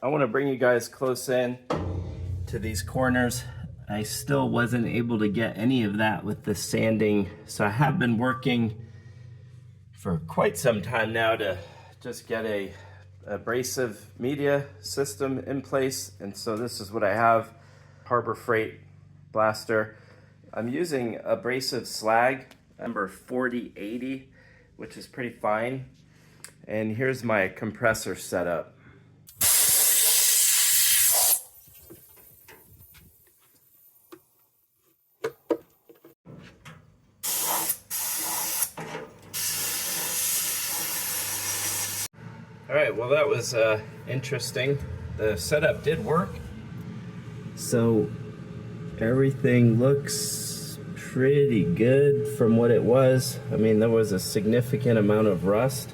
I want to bring you guys close in to these corners. I still wasn't able to get any of that with the sanding, so I have been working for quite some time now to just get a abrasive media system in place. And so this is what I have: Harbor Freight blaster. I'm using abrasive slag number 4080, which is pretty fine. And here's my compressor setup. All right, well, that was interesting. The setup did work. So everything looks pretty good from what it was. I mean, there was a significant amount of rust.